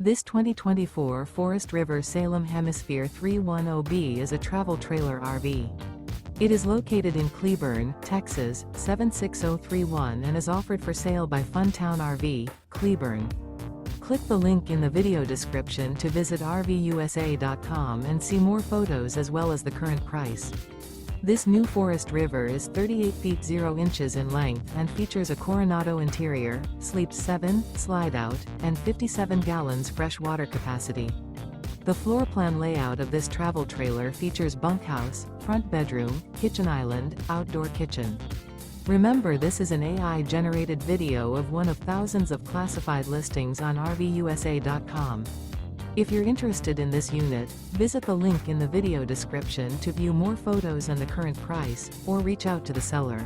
This 2024 Forest River Salem Hemisphere 310B is a travel trailer RV. It is located in Cleburne, Texas, 76031 and is offered for sale by Funtown RV, Cleburne. Click the link in the video description to visit RVUSA.com and see more photos as well as the current price. This new Forest River is 38 feet 0 inches in length and features a CORONADO interior, sleeps 7, slide-out, and 57 gallons fresh water capacity. The floor plan layout of this travel trailer features bunkhouse, front bedroom, kitchen island, outdoor kitchen. Remember, this is an AI-generated video of one of thousands of classified listings on RVUSA.com. If you're interested in this unit, visit the link in the video description to view more photos and the current price, or reach out to the seller.